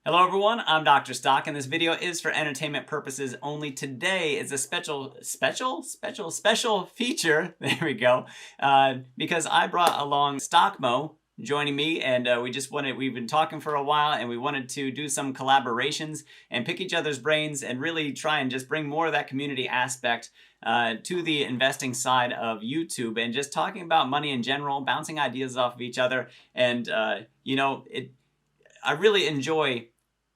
Hello everyone, I'm Dr. Stock and this video is for entertainment purposes only. Today is a special feature, there we go, because I brought along Stock Moe joining me, and we've been talking for a while and we wanted to do some collaborations and pick each other's brains and really try and just bring more of that community aspect to the investing side of YouTube, and just talking about money in general, bouncing ideas off of each other. And I really enjoy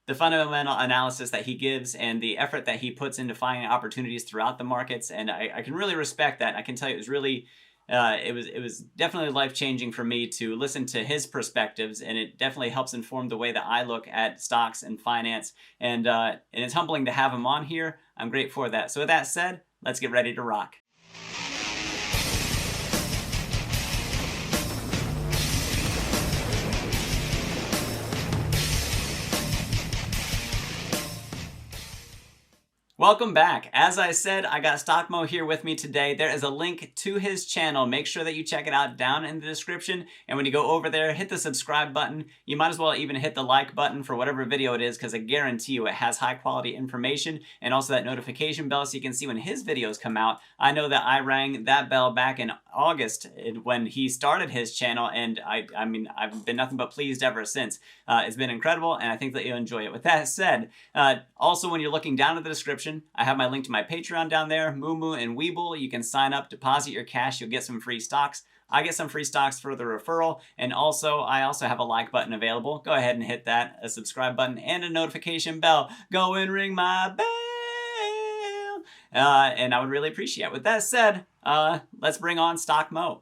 the fundamental analysis that he gives and the effort that he puts into finding opportunities throughout the markets, and I can really respect that. I can tell you it was really it was definitely life-changing for me to listen to his perspectives, and it definitely helps inform the way that I look at stocks and finance, and it's humbling to have him on here. I'm grateful for that. So with that said, let's get ready to rock. Welcome back. As I said, I got Stock Moe here with me today. There is a link to his channel. Make sure that you check it out down in the description. And when you go over there, hit the subscribe button. You might as well even hit the like button for whatever video it is, because I guarantee you it has high quality information, and also that notification bell so you can see when his videos come out. I know that I rang that bell back in August when he started his channel, and I mean, I've been nothing but pleased ever since. It's been incredible, and I think that you'll enjoy it. With that said, also when you're looking down at the description, I have my link to my Patreon down there, Moo and Weeble. You can sign up, deposit your cash, you'll get some free stocks. I get some free stocks for the referral, and I also have a like button available. Go ahead and hit that, a subscribe button, and a notification bell. Go and ring my bell, and I would really appreciate it. With that said, let's bring on Stock Moe.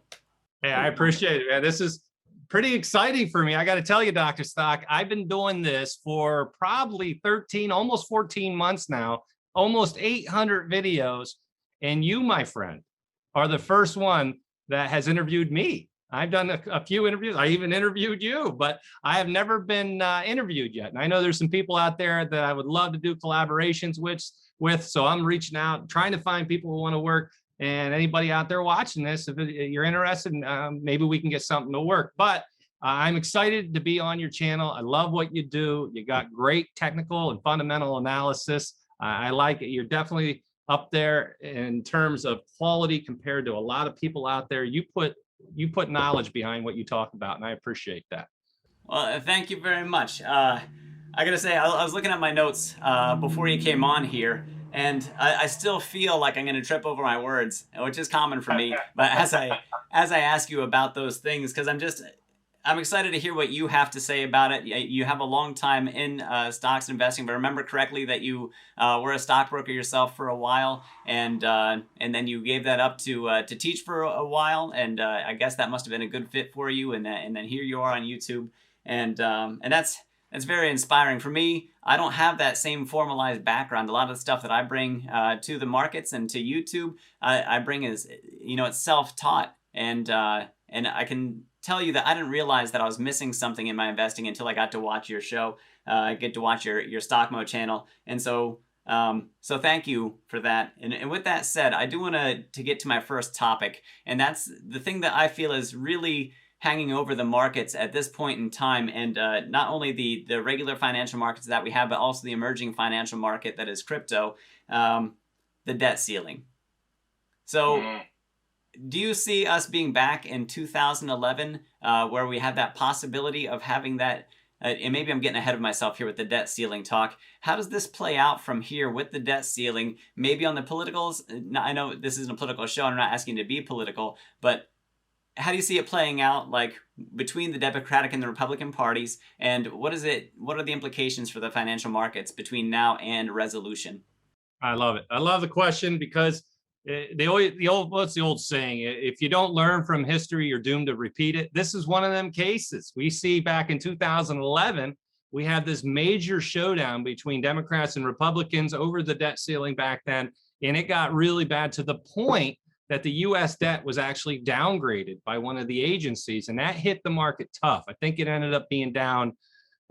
Hey, I appreciate it, man. This is pretty exciting for me. I got to tell you, Dr. Stock, I've been doing this for probably 13, almost 14 months now, almost 800 videos. And you, my friend, are the first one that has interviewed me. I've done a few interviews. I even interviewed you, but I have never been interviewed yet. And I know there's some people out there that I would love to do collaborations with. So I'm reaching out, trying to find people who want to work. And anybody out there watching this, if you're interested, maybe we can get something to work. But I'm excited to be on your channel. I love what you do. You got great technical and fundamental analysis. I like it. You're definitely up there in terms of quality compared to a lot of people out there. You put knowledge behind what you talk about, and I appreciate that. Well, thank you very much. I gotta say, I was looking at my notes before you came on here, and I still feel like I'm going to trip over my words, which is common for me. But as I ask you about those things, because I'm excited to hear what you have to say about it. You have a long time in stocks investing, but remember correctly that you were a stockbroker yourself for a while, and then you gave that up to teach for a while, and I guess that must have been a good fit for you. And then here you are on YouTube, and that's very inspiring for me. I don't have that same formalized background. A lot of the stuff that I bring to the markets and to YouTube, I bring is, it's self-taught, and I can tell you that I didn't realize that I was missing something in my investing until I got to watch your show. I get to watch your Stock Moe channel, and so thank you for that. And with that said, I do want to get to my first topic, and that's the thing that I feel is really hanging over the markets at this point in time, and not only the regular financial markets that we have, but also the emerging financial market that is crypto, the debt ceiling. So do you see us being back in 2011 where we have that possibility of having that, and maybe I'm getting ahead of myself here with the debt ceiling talk. How does this play out from here with the debt ceiling? Maybe on the politicals? I know this isn't a political show, and I'm not asking you to be political, but how do you see it playing out, like between the Democratic and the Republican parties, and what are the implications for the financial markets between now and resolution? I love it. I love the question because what's the old saying? If you don't learn from history, you're doomed to repeat it. This is one of them cases. We see back in 2011, we had this major showdown between Democrats and Republicans over the debt ceiling back then, and it got really bad to the point that the U.S. debt was actually downgraded by one of the agencies, and that hit the market tough. I think it ended up being down,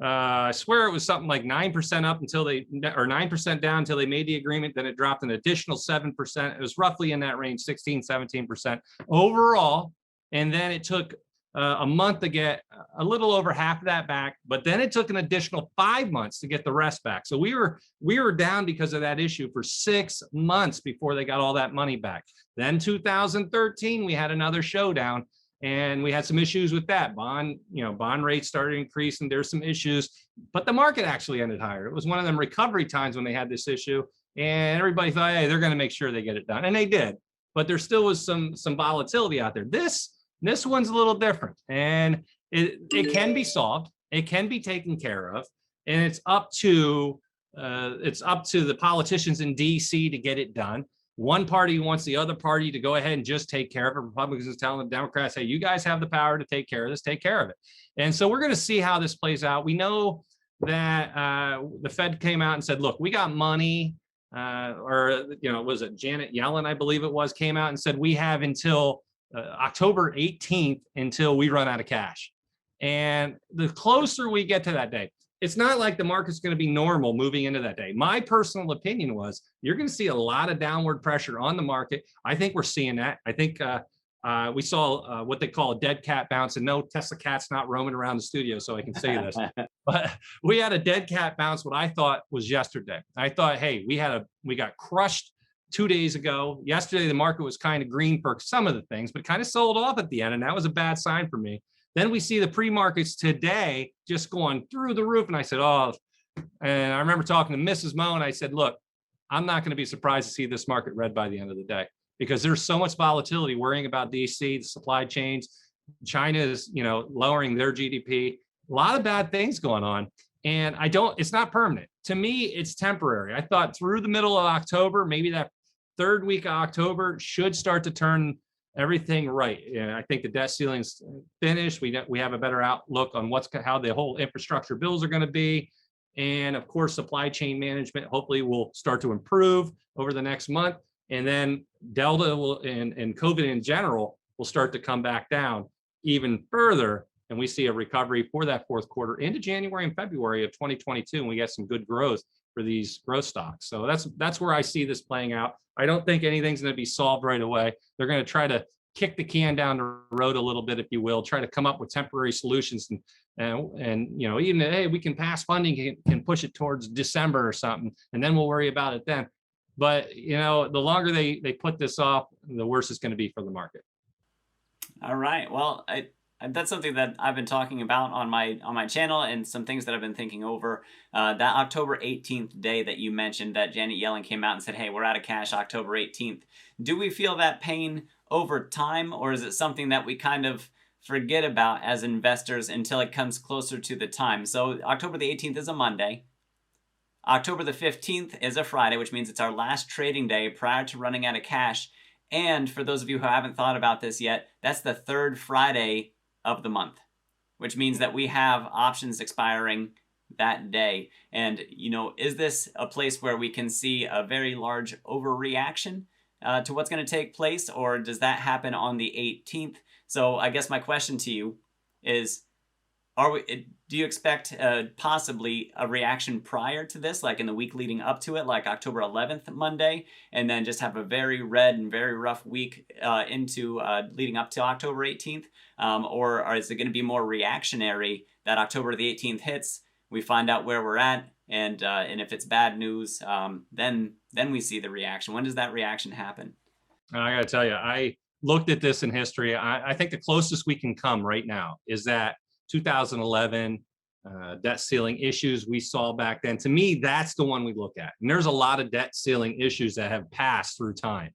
I swear it was something like 9% up until or 9% down until they made the agreement. Then it dropped an additional 7%. It was roughly in that range, 16, 17% overall. And then it took a month to get a little over half of that back, but then it took an additional 5 months to get the rest back. So we were down because of that issue for 6 months before they got all that money back. Then 2013, we had another showdown, and we had some issues with that. Bond rates started increasing. There's some issues, but the market actually ended higher. It was one of them recovery times when they had this issue, and everybody thought, hey, they're going to make sure they get it done, and they did. But there still was some volatility out there. This one's a little different, and it can be solved. It can be taken care of, and it's up to the politicians in D.C. to get it done. One party wants the other party to go ahead and just take care of it. Republicans is telling the Democrats, hey, you guys have the power to take care of this, take care of it. And so we're going to see how this plays out. We know that the Fed came out and said, look, we got money, was it Janet Yellen, I believe it was, came out and said, we have until October 18th until we run out of cash. And the closer we get to that day, it's not like the market's going to be normal moving into that day. My personal opinion was you're going to see a lot of downward pressure on the market. I think we're seeing that. I think we saw what they call a dead cat bounce, and no, Tesla cat's not roaming around the studio, so I can say this. But we had a dead cat bounce. What I thought was yesterday. I thought, hey, we got crushed 2 days ago. Yesterday, the market was kind of green for some of the things, but kind of sold off at the end, and that was a bad sign for me. Then we see the pre-markets today just going through the roof. And I said, and I remember talking to Mrs. Moe, and I said, look, I'm not going to be surprised to see this market red by the end of the day, because there's so much volatility worrying about DC, the supply chains. China is, lowering their GDP, a lot of bad things going on. And it's not permanent. To me, it's temporary. I thought through the middle of October, maybe that third week of October should start to turn everything right. And I think the debt ceiling's finished. We have a better outlook on how the whole infrastructure bills are going to be. And of course, supply chain management hopefully will start to improve over the next month. And then Delta and COVID in general will start to come back down even further. And we see a recovery for that fourth quarter into January and February of 2022. And we get some good growth for these growth stocks. So that's where I see this playing out. I don't think anything's going to be solved right away. They're going to try to kick the can down the road a little bit, if you will, try to come up with temporary solutions, and even, hey, we can pass funding, can push it towards December or something, and then we'll worry about it then. But the longer they put this off, the worse it's going to be for the market. All right. Well, that's something that I've been talking about on my channel, and some things that I've been thinking over. That October 18th day that you mentioned, that Janet Yellen came out and said, hey, we're out of cash October 18th. Do we feel that pain over time, or is it something that we kind of forget about as investors until it comes closer to the time? So October the 18th is a Monday. October the 15th is a Friday, which means it's our last trading day prior to running out of cash. And for those of you who haven't thought about this yet, that's the third Friday of the month, which means that we have options expiring that day. And, is this a place where we can see a very large overreaction to what's going to take place, or does that happen on the 18th? So I guess my question to you is, do you expect possibly a reaction prior to this, like in the week leading up to it, like October 11th, Monday, and then just have a very red and very rough week into leading up to October 18th? Or is it going to be more reactionary that October the 18th hits, we find out where we're at, and if it's bad news, then we see the reaction? When does that reaction happen? I got to tell you, I looked at this in history. I think the closest we can come right now is that 2011 debt ceiling issues we saw back then. To me, that's the one we look at. And there's a lot of debt ceiling issues that have passed through time.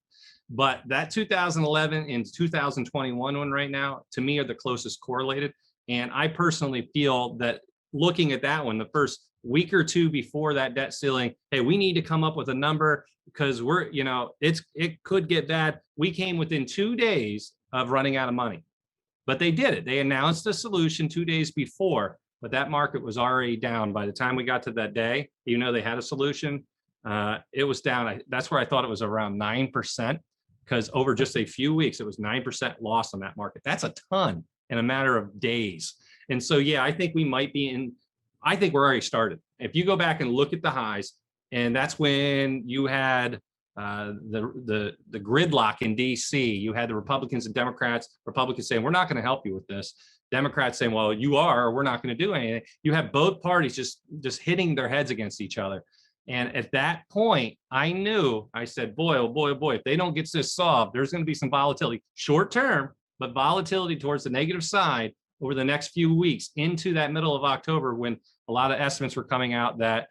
But that 2011 and 2021 one right now, to me, are the closest correlated. And I personally feel that looking at that one, the first week or two before that debt ceiling, hey, we need to come up with a number, because it could get bad. We came within 2 days of running out of money. But they did it. They announced a solution 2 days before, but that market was already down by the time we got to that day. Even though they had a solution, it was down. That's where I thought it was around 9%, because over just a few weeks, it was 9% loss on that market. That's a ton in a matter of days. And so, yeah, I think we might be I think we're already started. If you go back and look at the highs, and that's when you had the gridlock in DC. You had the Republicans and Democrats, Republicans saying, we're not going to help you with this. Democrats saying, well, you are, or we're not going to do anything. You have both parties just hitting their heads against each other. And at that point, I said, boy, oh boy, oh boy, if they don't get this solved, there's going to be some volatility, short term, but volatility towards the negative side over the next few weeks into that middle of October, when a lot of estimates were coming out that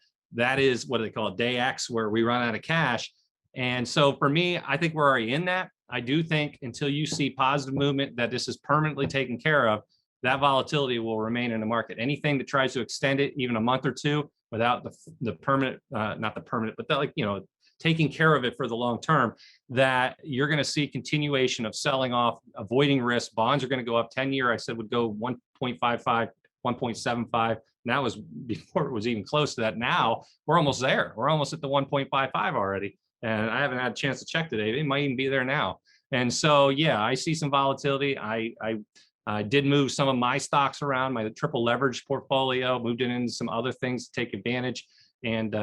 is what do they call it, day X, where we run out of cash. And so for me, I think we're already in that. I do think until you see positive movement that this is permanently taken care of, that volatility will remain in the market. Anything that tries to extend it even a month or two without the permanent, not the permanent, but that, taking care of it for the long term, that you're going to see continuation of selling off, avoiding risk. Bonds are going to go up. 10-year, I said, would go 1.55, 1.75. That was before it was even close to that. Now we're almost there. We're almost at the 1.55 already. And I haven't had a chance to check today. It might even be there now. And so, yeah, I see some volatility. I did move some of my stocks around, my triple leverage portfolio, moved it into some other things to take advantage, and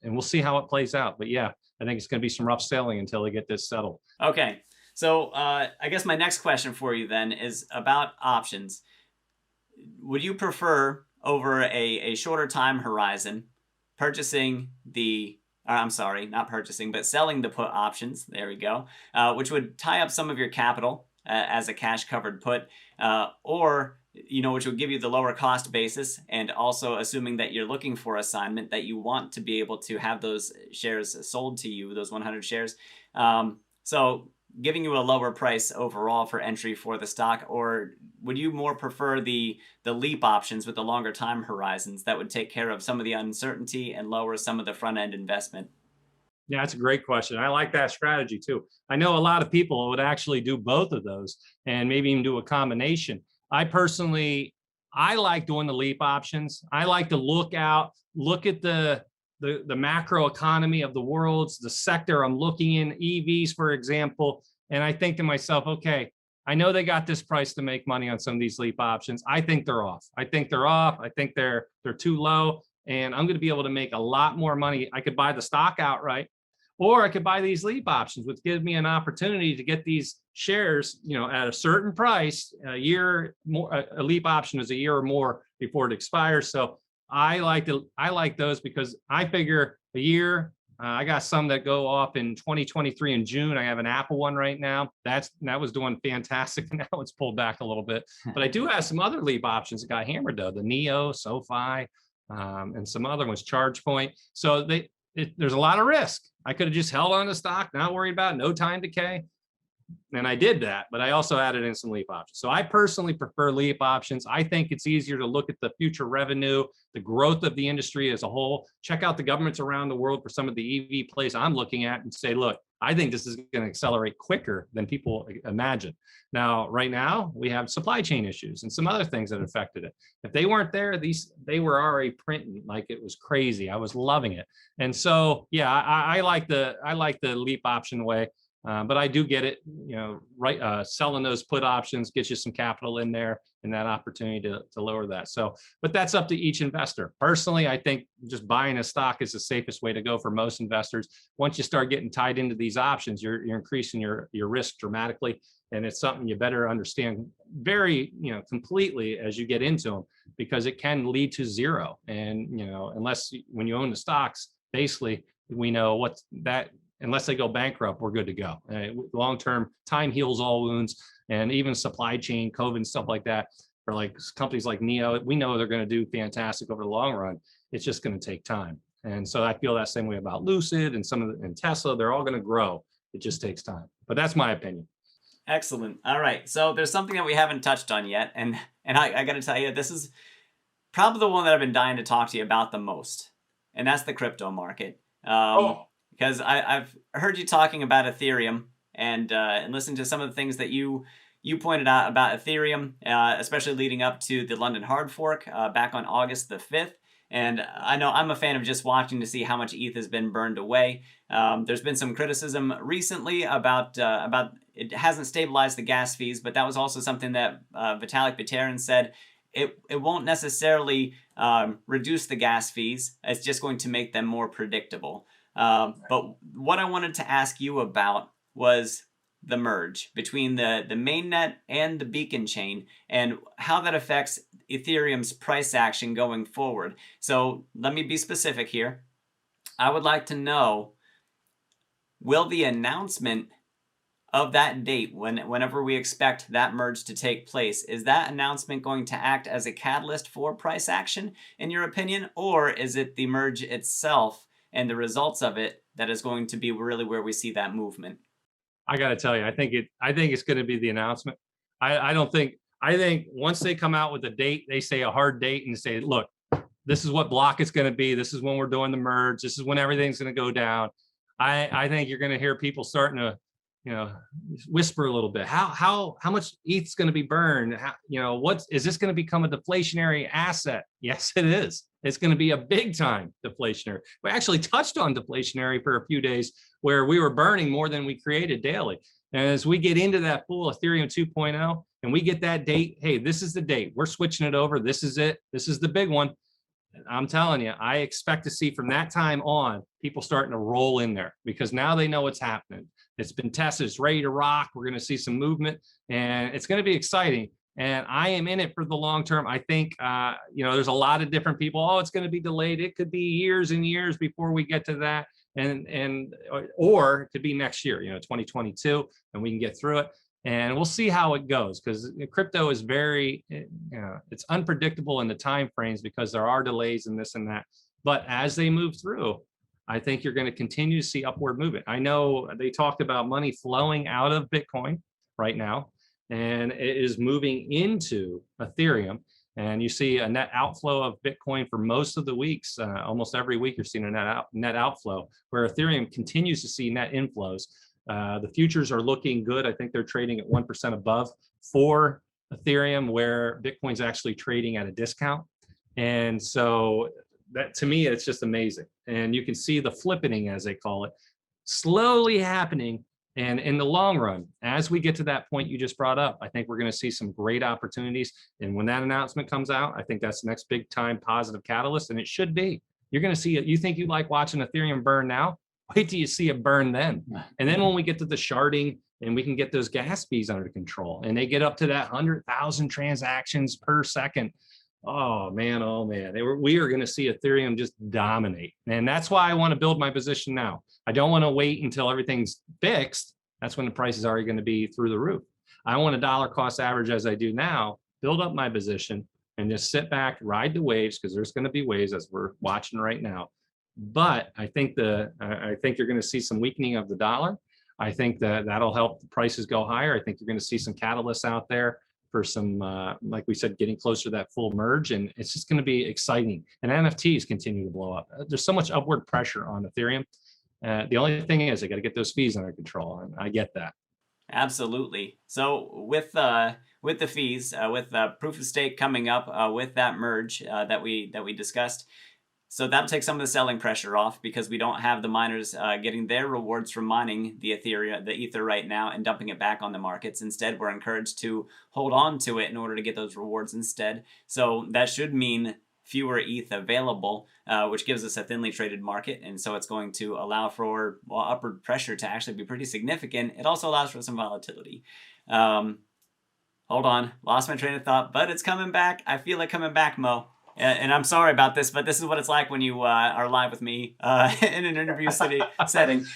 we'll see how it plays out. But yeah, I think it's going to be some rough sailing until they get this settled. Okay, so I guess my next question for you then is about options. Would you prefer, over a shorter time horizon, purchasing not purchasing, but selling the put options, there we go, which would tie up some of your capital as a cash covered put, or which would give you the lower cost basis, and also assuming that you're looking for assignment, that you want to be able to have those shares sold to you, those 100 shares. So giving you a lower price overall for entry for the stock, or would you more prefer the leap options with the longer time horizons that would take care of some of the uncertainty and lower some of the front end investment? Yeah, that's a great question. I like that strategy too. I know a lot of people would actually do both of those and maybe even do a combination. I personally, I like doing the leap options. I like to look at the macro economy of the world's, the sector I'm looking in, EVs, for example. And I think to myself, okay, I know they got this price to make money on some of these leap options. I think they're off. I think they're too low, and I'm going to be able to make a lot more money. I could buy the stock outright, or I could buy these leap options, which give me an opportunity to get these shares, at a certain price, a year more. A leap option is a year or more before it expires. So I like those because I figure a year. I got some that go off in 2023 in June. I have an Apple one right now. That was doing fantastic. Now it's pulled back a little bit, but I do have some other leap options that got hammered though. The Neo, SoFi, and some other ones, ChargePoint. So there's a lot of risk. I could have just held on to stock, not worried about it, no time decay. And I did that, but I also added in some leap options. So I personally prefer leap options. I think it's easier to look at the future revenue, the growth of the industry as a whole, check out the governments around the world for some of the EV plays I'm looking at and say, look, I think this is going to accelerate quicker than people imagine. Now, right now, we have supply chain issues and some other things that affected it. If they weren't there, they were already printing like it was crazy. I was loving it. And so, yeah, I like the leap option way. But I do get it, selling those put options gets you some capital in there and that opportunity to lower that. So, but that's up to each investor. Personally, I think just buying a stock is the safest way to go for most investors. Once you start getting tied into these options, you're increasing your risk dramatically. And it's something you better understand very, completely as you get into them, because it can lead to zero. And, when you own the stocks, basically, we know unless they go bankrupt, we're good to go. Long-term, time heals all wounds, and even supply chain, COVID and stuff like that, for like companies like Neo, we know they're going to do fantastic over the long run. It's just going to take time. And so I feel that same way about Lucid and Tesla. They're all going to grow. It just takes time. But that's my opinion. Excellent. All right. So there's something that we haven't touched on yet. And I got to tell you, this is probably the one that I've been dying to talk to you about the most. And that's the crypto market. Because I've heard you talking about Ethereum and listened to some of the things that you pointed out about Ethereum, especially leading up to the London hard fork back on August the 5th. And I know I'm a fan of just watching to see how much ETH has been burned away. There's been some criticism recently about it hasn't stabilized the gas fees, but that was also something that Vitalik Buterin said. It won't necessarily reduce the gas fees. It's just going to make them more predictable. But what I wanted to ask you about was the merge between the mainnet and the beacon chain and how that affects Ethereum's price action going forward. So let me be specific here. I would like to know, will the announcement of that date, whenever we expect that merge to take place, is that announcement going to act as a catalyst for price action, in your opinion? Or is it the merge itself and the results of it that is going to be really where we see that movement? I got to tell you, I think it's going to be the announcement. I don't think, I think once they come out with a date, they say a hard date and say, look, this is what block it's going to be. This is when we're doing the merge. This is when everything's going to go down. I think you're going to hear people starting to, whisper a little bit. How much ETH's going to be burned? What is this going to become a deflationary asset? Yes, it is. It's going to be a big time deflationary. We actually touched on deflationary for a few days where we were burning more than we created daily. And as we get into that full Ethereum 2.0 and we get that date, hey, this is the date. We're switching it over. This is it. This is the big one. I'm telling you, I expect to see from that time on, people starting to roll in there because now they know what's happening. It's been tested. It's ready to rock. We're going to see some movement and it's going to be exciting. And I am in it for the long term. I think, there's a lot of different people. Oh, it's going to be delayed. It could be years and years before we get to that. Or it could be next year, 2022, and we can get through it. And we'll see how it goes because crypto is very, it's unpredictable in the time frames because there are delays and this and that. But as they move through, I think you're going to continue to see upward movement. I know they talked about money flowing out of Bitcoin right now, and it is moving into Ethereum. And you see a net outflow of Bitcoin for most of the weeks. Almost every week, you're seeing a net outflow, where Ethereum continues to see net inflows. The futures are looking good. I think they're trading at 1% above for Ethereum, where Bitcoin's actually trading at a discount. And so that, to me, it's just amazing. And you can see the flippening, as they call it, slowly happening. And in the long run, as we get to that point you just brought up, I think we're going to see some great opportunities. And when that announcement comes out, I think that's the next big time positive catalyst. And it should be. You're going to see it. You think you like watching Ethereum burn now? Wait till you see it burn then. And then when we get to the sharding and we can get those gas fees under control and they get up to that 100,000 transactions per second, oh man, we are going to see Ethereum just dominate. And that's why I want to build my position now. I don't want to wait until everything's fixed. That's when the price is already going to be through the roof. I want a dollar cost average as I do now, build up my position and just sit back, ride the waves, because there's going to be waves as we're watching right now. But I think you're going to see some weakening of the dollar. I think that'll help the prices go higher. I think you're going to see some catalysts out there for some, like we said, getting closer to that full merge, and it's just going to be exciting. And NFTs continue to blow up. There's so much upward pressure on Ethereum. The only thing is they got to get those fees under control, and I get that. Absolutely. So with the fees, with proof of stake coming up, with that merge that we discussed. So that'll take some of the selling pressure off because we don't have the miners getting their rewards from mining the Ether right now and dumping it back on the markets. Instead, we're encouraged to hold on to it in order to get those rewards instead. So that should mean fewer ETH available, which gives us a thinly traded market. And so it's going to allow for upward pressure to actually be pretty significant. It also allows for some volatility. Hold on, lost my train of thought, but it's coming back. I feel it coming back, Mo. And I'm sorry about this, but this is what it's like when you are live with me in an interview setting.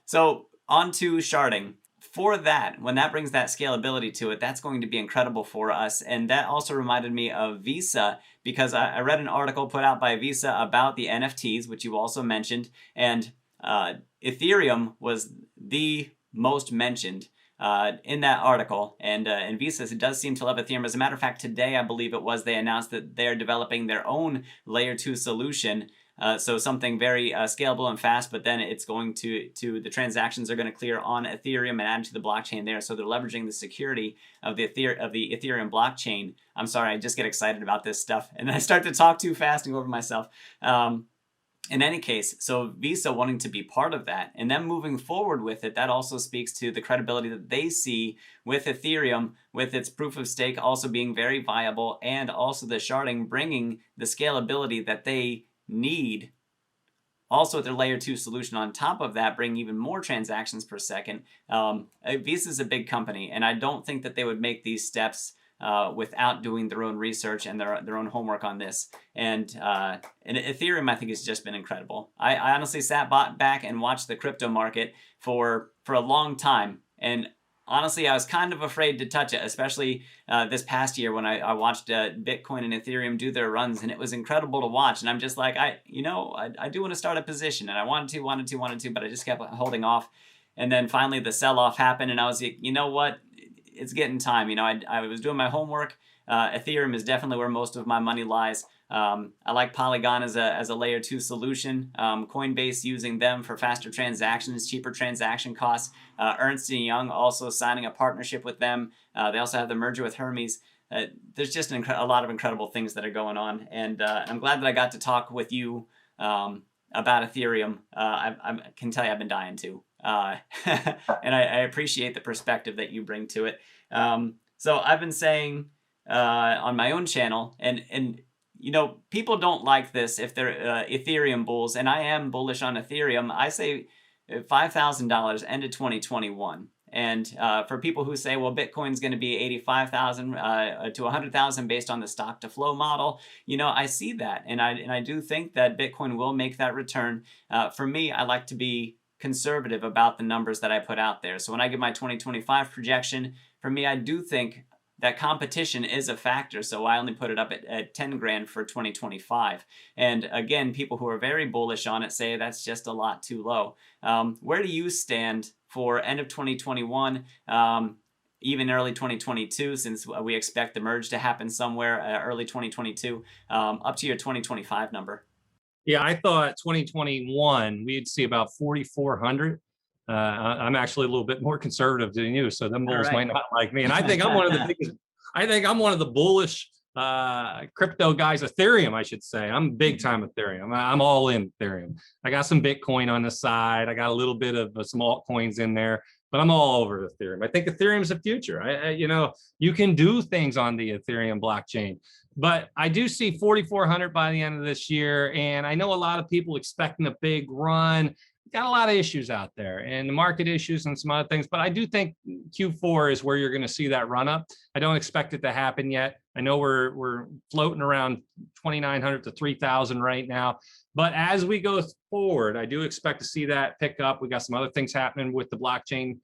So on to sharding. For that, when that brings that scalability to it, that's going to be incredible for us. And that also reminded me of Visa, because I read an article put out by Visa about the NFTs, which you also mentioned. And Ethereum was the most mentioned in that article, and Visa does seem to love Ethereum. As a matter of fact, today, I believe it was, they announced that they're developing their own layer 2 solution, so something very scalable and fast, but then it's going to the transactions are going to clear on Ethereum and add to the blockchain there, so they're leveraging the security of the Ethereum blockchain. I'm sorry, I just get excited about this stuff, and I start to talk too fast and go over myself. In any case, so Visa wanting to be part of that and then moving forward with it, that also speaks to the credibility that they see with Ethereum, with its proof of stake also being very viable, and also the sharding bringing the scalability that they need also with their layer 2 solution on top of that, bring even more transactions per second. Visa is a big company, and I don't think that they would make these steps without doing their own research and their own homework on this. And Ethereum, I think, has just been incredible. I honestly sat back and watched the crypto market for a long time, and honestly, I was kind of afraid to touch it, especially this past year when I watched Bitcoin and Ethereum do their runs, and it was incredible to watch. And I'm just like, I do want to start a position, and I wanted to, but I just kept holding off. And then finally the sell-off happened, and I was like, you know what? It's getting time. I was doing my homework. Ethereum is definitely where most of my money lies. I like Polygon as a layer 2 solution. Coinbase using them for faster transactions, cheaper transaction costs. Ernst & Young also signing a partnership with them. They also have the merger with Hermes. There's just a lot of incredible things that are going on. And I'm glad that I got to talk with you about Ethereum. I can tell you I've been dying to. And I appreciate the perspective that you bring to it. So I've been saying on my own channel, and people don't like this if they're Ethereum bulls, and I am bullish on Ethereum. I say $5,000 end of 2021. And for people who say, well, Bitcoin's going to be 85,000 to 100,000 based on the stock to flow model, I see that, and I do think that Bitcoin will make that return. For me, I like to be conservative about the numbers that I put out there. So when I give my 2025 projection, for me, I do think that competition is a factor. So I only put it up at 10 grand for 2025. And again, people who are very bullish on it say that's just a lot too low. Where do you stand for end of 2021, even early 2022, since we expect the merge to happen somewhere early 2022, up to your 2025 number? Yeah, I thought 2021 we'd see about 4,400. I'm actually a little bit more conservative than you, so them bulls might not like me. And I think I'm one of the biggest. I think I'm one of the bullish crypto guys. Ethereum, I should say. I'm big time Ethereum. I'm all in Ethereum. I got some Bitcoin on the side. I got a little bit of some altcoins in there, but I'm all over Ethereum. I think Ethereum's the future. You can do things on the Ethereum blockchain. But I do see 4,400 by the end of this year. And I know a lot of people expecting a big run. Got a lot of issues out there and the market issues and some other things. But I do think Q4 is where you're going to see that run up. I don't expect it to happen yet. I know we're floating around 2,900 to 3,000 right now. But as we go forward, I do expect to see that pick up. We got some other things happening with the blockchain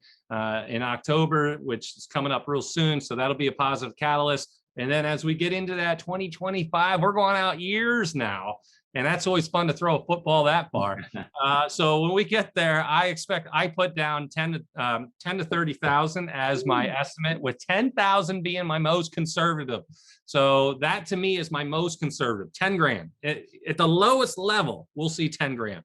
in October, which is coming up real soon. So that'll be a positive catalyst. And then as we get into that 2025, we're going out years now. And that's always fun to throw a football that far. So when we get there, I put down 10 to 30,000 as my estimate, with 10,000 being my most conservative. So that to me is my most conservative, 10 grand. At the lowest level, we'll see 10 grand.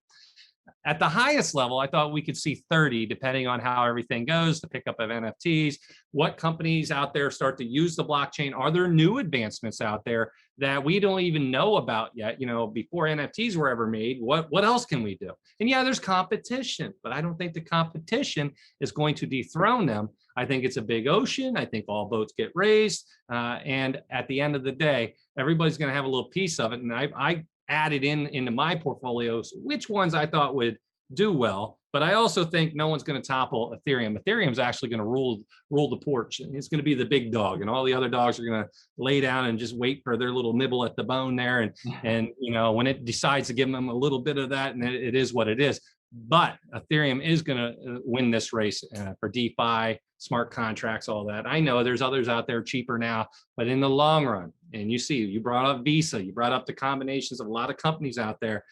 At the highest level, I thought we could see 30, depending on how everything goes, the pickup of NFTs, what companies out there start to use the blockchain. Are there new advancements out there that we don't even know about yet? Before NFTs were ever made, what else can we do? And yeah, there's competition, but I don't think the competition is going to dethrone them. I think it's a big ocean. I think all boats get raised. And at the end of the day, everybody's going to have a little piece of it. And I added into my portfolios which ones I thought would do well, but I also think no one's going to topple Ethereum. Ethereum's actually going to rule the porch. It's going to be the big dog, and all the other dogs are going to lay down and just wait for their little nibble at the bone there. And when it decides to give them a little bit of that, and it is what it is. But Ethereum is going to win this race for DeFi, smart contracts, all that. I know there's others out there cheaper now, but in the long run, and you brought up Visa, you brought up the combinations of a lot of companies out there,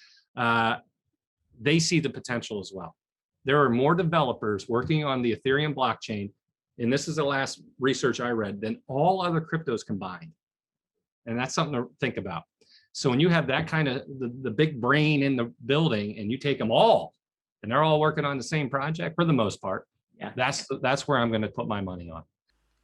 they see the potential as well. There are more developers working on the Ethereum blockchain, and this is the last research I read, than all other cryptos combined. And that's something to think about. So when you have that kind of the big brain in the building, and you take them all, and they're all working on the same project for the most part, that's where I'm going to put my money on.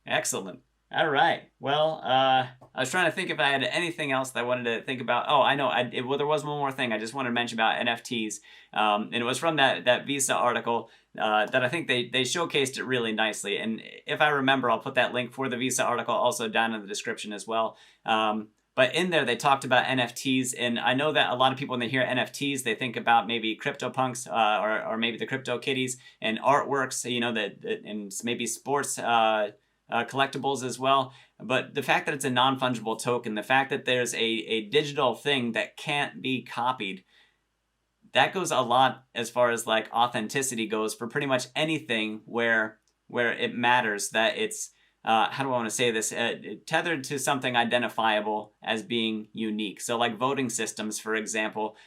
Excellent. All right. Well, I was trying to think if I had anything else that I wanted to think about. Oh, I know. There was one more thing I just wanted to mention about NFTs. And it was from that Visa article that I think they showcased it really nicely. And if I remember, I'll put that link for the Visa article also down in the description as well. But But in there, they talked about NFTs. And I know that a lot of people, when they hear NFTs, they think about maybe CryptoPunks or maybe the Crypto Kitties and artworks, you know, and maybe sports collectibles as well. But the fact that it's a non-fungible token, the fact that there's a digital thing that can't be copied, that goes a lot as far as like authenticity goes for pretty much anything where it matters that it's how do I want to say this? Tethered to something identifiable as being unique. So like voting systems, for example,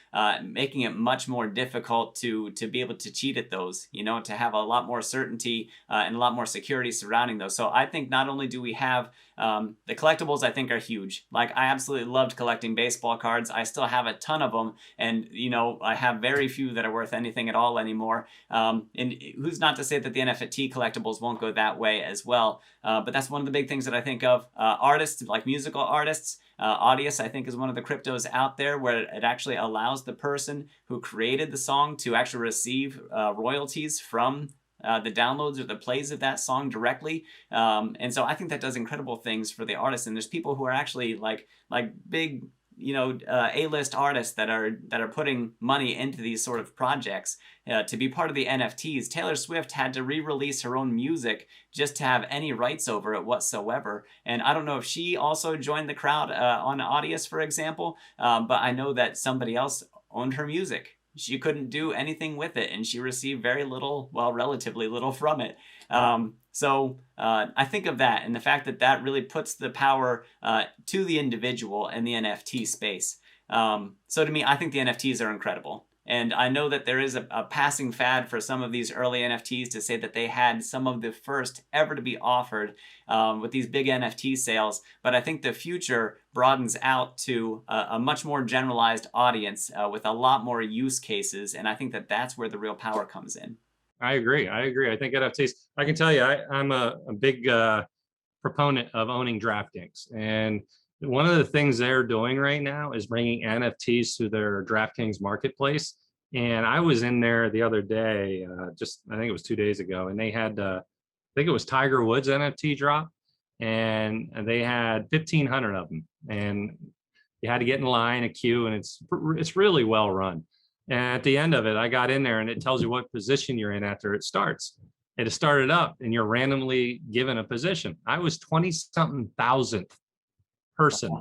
making it much more difficult to be able to cheat at those, you know, to have a lot more certainty and a lot more security surrounding those. So I think not only do we have the collectibles, I think are huge. Like I absolutely loved collecting baseball cards. I still have a ton of them. And, you know, I have very few that are worth anything at all anymore. And who's not to say that the NFT collectibles won't go that way as well. But that's one of the big things that I think of. Artists, like musical artists, Audius, I think, is one of the cryptos out there where it actually allows the person who created the song to actually receive royalties from the downloads or the plays of that song directly. And so I think that does incredible things for the artists. And there's people who are actually like big, you know, A-list artists that are putting money into these sort of projects to be part of the NFTs. Taylor Swift had to re-release her own music just to have any rights over it whatsoever. And I don't know if she also joined the crowd on Audius, for example, but I know that somebody else owned her music. She couldn't do anything with it, and she received very little, well, relatively little from it. So I think of that and the fact that that really puts the power to the individual in the NFT space. So to me, I think the NFTs are incredible. And I know that there is a passing fad for some of these early NFTs to say that they had some of the first ever to be offered with these big NFT sales. But I think the future broadens out to a much more generalized audience with a lot more use cases. And I think that that's where the real power comes in. I agree. I think NFTs, I can tell you, I'm a big proponent of owning DraftKings. And one of the things they're doing right now is bringing NFTs to their DraftKings marketplace. And I was in there the other day, I think it was 2 days ago, and they had, I think it was Tiger Woods NFT drop, and they had 1,500 of them. And you had to get in line, a queue, and it's really well run. And at the end of it, I got in there and it tells you what position you're in after it starts. It has started up and you're randomly given a position. I was 20-something thousandth person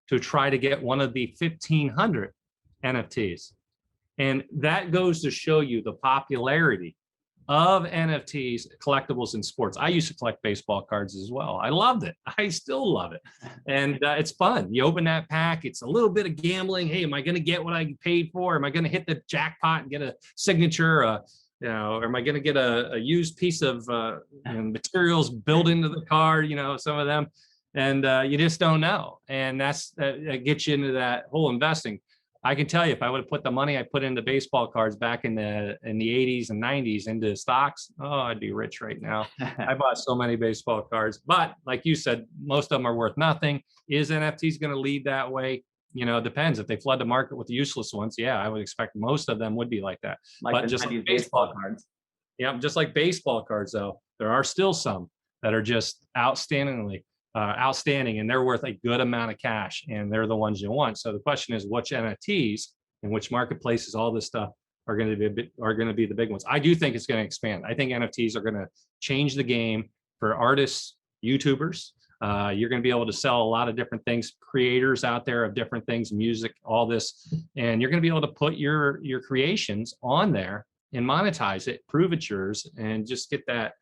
to try to get one of the 1,500 NFTs. And that goes to show you the popularity of NFTs, collectibles in sports. I used to collect baseball cards as well. I loved it. I still love it. And it's fun. You open that pack, it's a little bit of gambling. Hey, am I going to get what I paid for? Am I going to hit the jackpot and get a signature? You know, or am I going to get a used piece of materials built into the card? You know, some of them. And you just don't know. And that gets you into that whole investing. I can tell you, if I would have put the money I put into baseball cards back in the 80s and 90s into stocks, oh, I'd be rich right now. I bought so many baseball cards. But like you said, most of them are worth nothing. Is NFTs going to lead that way? You know, it depends. If they flood the market with the useless ones, yeah, I would expect most of them would be like that. Like but just like baseball cards. Yeah, just like baseball cards, though, there are still some that are just outstanding, and they're worth a good amount of cash, and they're the ones you want. So the question is, which NFTs and which marketplaces, all this stuff are going to be the big ones. I do think it's going to expand. I think NFTs are going to change the game for artists, YouTubers. You're going to be able to sell a lot of different things, creators out there of different things, music, all this, and you're going to be able to put your creations on there and monetize it, prove it's yours, and just get that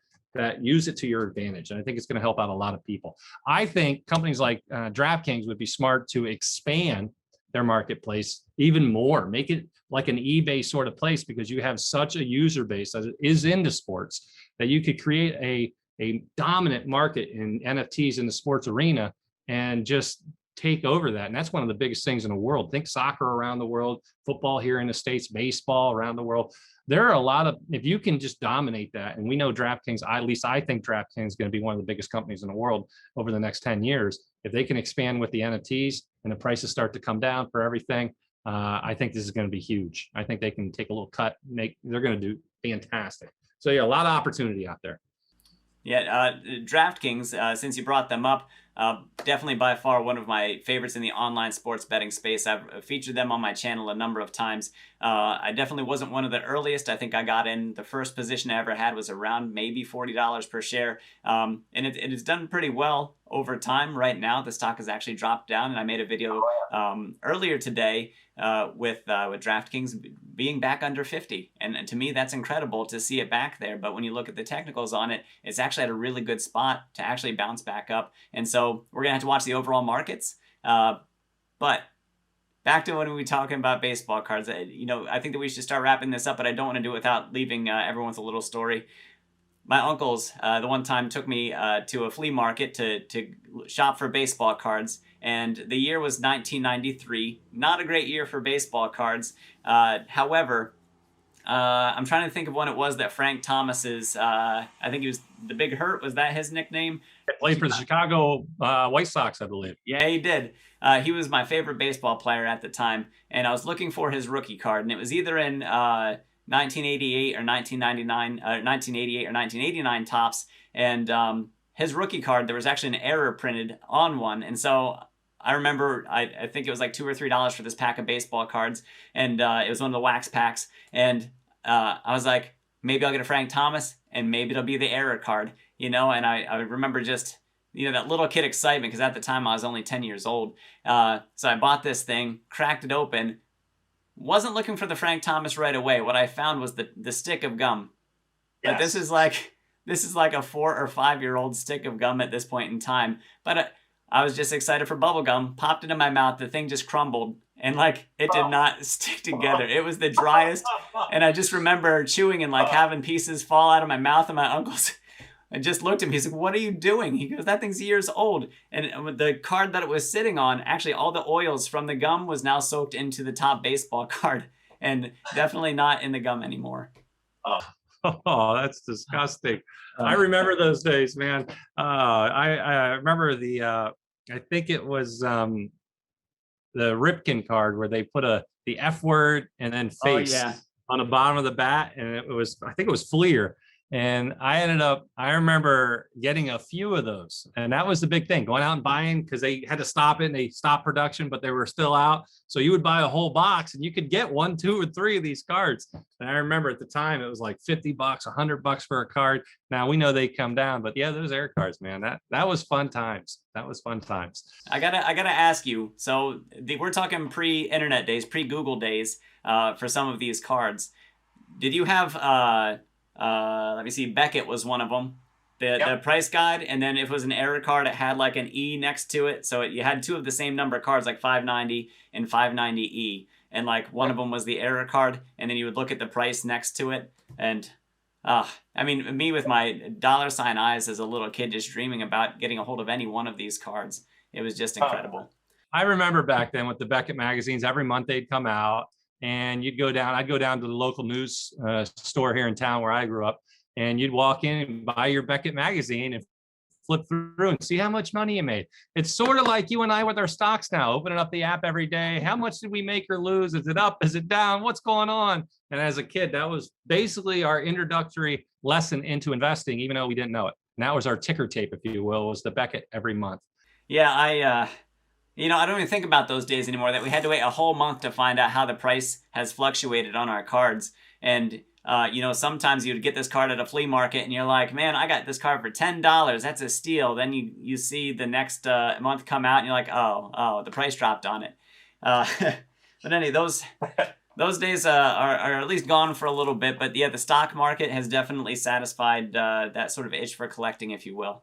use it to your advantage. And I think it's going to help out a lot of people. I think companies like DraftKings would be smart to expand their marketplace even more, make it like an eBay sort of place, because you have such a user base that is into sports that you could create a dominant market in NFTs in the sports arena and just take over that. And that's one of the biggest things in the world. Think soccer around the world, football here in the States, baseball around the world. There are a lot of, if you can just dominate that, and we know DraftKings, at least I think DraftKings is going to be one of the biggest companies in the world over the next 10 years. If they can expand with the NFTs and the prices start to come down for everything, I think this is going to be huge. I think they can take a little cut, they're going to do fantastic. So yeah, a lot of opportunity out there. Yeah, DraftKings, since you brought them up, Definitely by far one of my favorites in the online sports betting space. I've featured them on my channel a number of times. I definitely wasn't one of the earliest. I think I got in, the first position I ever had was around maybe $40 per share. And it has done pretty well over time. Right now, the stock has actually dropped down, and I made a video earlier today with DraftKings being back under 50. And to me, that's incredible to see it back there. But when you look at the technicals on it, it's actually at a really good spot to actually bounce back up. And so we're going to have to watch the overall markets. But back to when we were talking about baseball cards, I think that we should start wrapping this up, but I don't want to do it without leaving everyone with a little story. My uncles, the one time took me to a flea market to shop for baseball cards, and the year was 1993. Not a great year for baseball cards. However, I'm trying to think of when it was that Frank Thomas's, I think he was the Big Hurt, was that his nickname? Played for the Chicago White Sox, I believe. Yeah, he did. He was my favorite baseball player at the time, and I was looking for his rookie card, and it was either in 1988 or 1999, 1988 or 1989 tops, and his rookie card, there was actually an error printed on one, and so I remember, I think it was like $2 or $3 for this pack of baseball cards, and it was one of the wax packs, and I was like, maybe I'll get a Frank Thomas, and maybe it'll be the error card, and I remember just, that little kid excitement, because at the time I was only 10 years old, so I bought this thing, cracked it open, wasn't looking for the Frank Thomas right away. What I found was the stick of gum. Yes. But this is like a 4 or 5 year old stick of gum at this point in time. But I was just excited for bubble gum. Popped it in my mouth. The thing just crumbled, and it did not stick together. It was the driest. And I just remember chewing and having pieces fall out of my mouth. And my uncle's, I just looked at him. He's like, "What are you doing?" He goes, "That thing's years old." And the card that it was sitting on, actually all the oils from the gum was now soaked into the top baseball card, and definitely not in the gum anymore. Oh, that's disgusting. I remember those days, man. I remember I think it was the Ripken card where they put the F word and then face on the bottom of the bat, and I think it was Fleer. And I remember getting a few of those, and that was the big thing, going out and buying, because they had to stop it, and they stopped production, but they were still out. So you would buy a whole box, and you could get 1, 2, or 3 of these cards. And I remember at the time it was like $50, $100 for a card. Now we know they come down, but yeah, those air cards, man, that was fun times. That was fun times. I gotta ask you. So we're talking pre-internet days, pre-Google days, for some of these cards. Did you have let me see, Beckett was one of them, the price guide, and then if it was an error card, it had like an E next to it, so you had 2 of the same number of cards, like 590 and 590E, and one of them was the error card, and then you would look at the price next to it, and me with my $ eyes as a little kid, just dreaming about getting a hold of any one of these cards, it was just incredible. I remember back then with the Beckett magazines, every month they'd come out, and I'd go down to the local news store here in town where I grew up, and you'd walk in and buy your Beckett magazine and flip through and see how much money you made. It's sort of like you and I with our stocks now, opening up the app every day. How much did we make or lose? Is it up? Is it down? What's going on? And as a kid, that was basically our introductory lesson into investing, even though we didn't know it. And that was our ticker tape, if you will, was the Beckett every month. Yeah, I don't even think about those days anymore, that we had to wait a whole month to find out how the price has fluctuated on our cards. And, sometimes you'd get this card at a flea market and you're like, man, I got this card for $10. That's a steal. Then you see the next month come out and you're like, oh, the price dropped on it. But anyway, those days are at least gone for a little bit. But yeah, the stock market has definitely satisfied that sort of itch for collecting, if you will.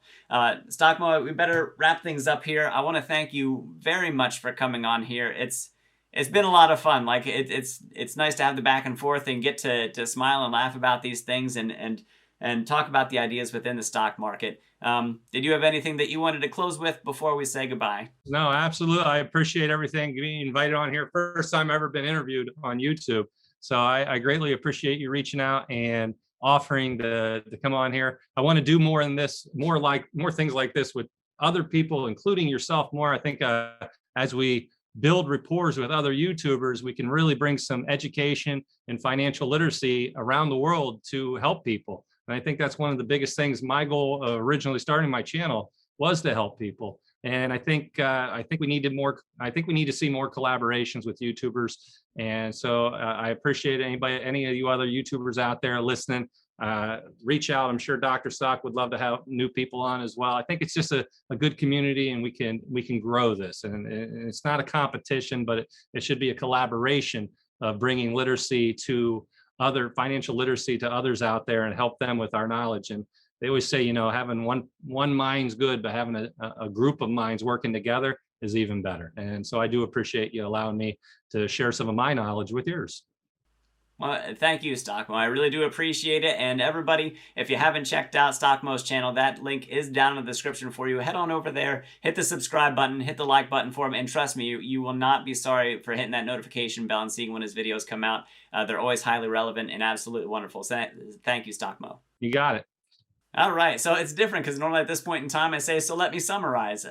Stock Moe, we better wrap things up here. I want to thank you very much for coming on here. It's been a lot of fun. It's nice to have the back and forth and get to smile and laugh about these things and talk about the ideas within the stock market. Did you have anything that you wanted to close with before we say goodbye? No, absolutely. I appreciate everything, being invited on here. First time I've ever been interviewed on YouTube. So I greatly appreciate you reaching out and offering to come on here. I want to do more in this, more things like this with other people, including yourself more. I think as we build rapport with other YouTubers, we can really bring some education and financial literacy around the world to help people. And I think that's one of the biggest things. My goal originally starting my channel was to help people. And I think we need to see more collaborations with YouTubers. And so I appreciate any of you other YouTubers out there listening. Reach out. I'm sure Dr. Stock would love to have new people on as well. I think it's just a good community, and we can grow this. And it's not a competition, but it should be a collaboration of bringing financial literacy to others out there and help them with our knowledge. And they always say, having one mind's good, but having a group of minds working together is even better. And so I do appreciate you allowing me to share some of my knowledge with yours. Well, thank you, Stock Moe. I really do appreciate it. And everybody, if you haven't checked out Stock Moe's channel, that link is down in the description for you. Head on over there, hit the subscribe button, hit the like button for him, and trust me, you will not be sorry for hitting that notification bell and seeing when his videos come out. They're always highly relevant and absolutely wonderful. So thank you, Stock Moe. You got it. All right, so it's different because normally at this point in time I say, so let me summarize.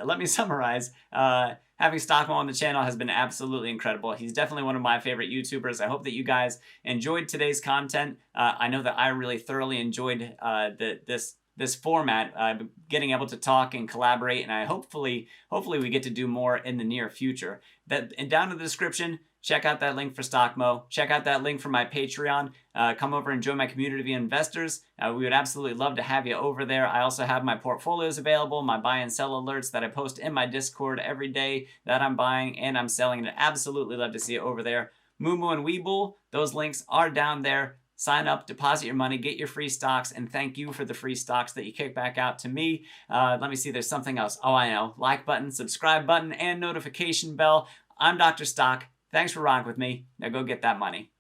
Having Stock Moe on the channel has been absolutely incredible. He's definitely one of my favorite YouTubers. I hope that you guys enjoyed today's content. I know that I really thoroughly enjoyed this format, getting able to talk and collaborate, and I hopefully we get to do more in the near future. And down in the description, check out that link for Stock Moe. Check out that link for my Patreon. Come over and join my community of investors. We would absolutely love to have you over there. I also have my portfolios available, my buy and sell alerts that I post in my Discord every day that I'm buying and I'm selling. And I'd absolutely love to see you over there. Moo and Weeble, those links are down there. Sign up, deposit your money, get your free stocks, and thank you for the free stocks that you kick back out to me. Let me see, there's something else. Oh, I know. Like button, subscribe button, and notification bell. I'm Dr. Stock. Thanks for rocking with me. Now go get that money.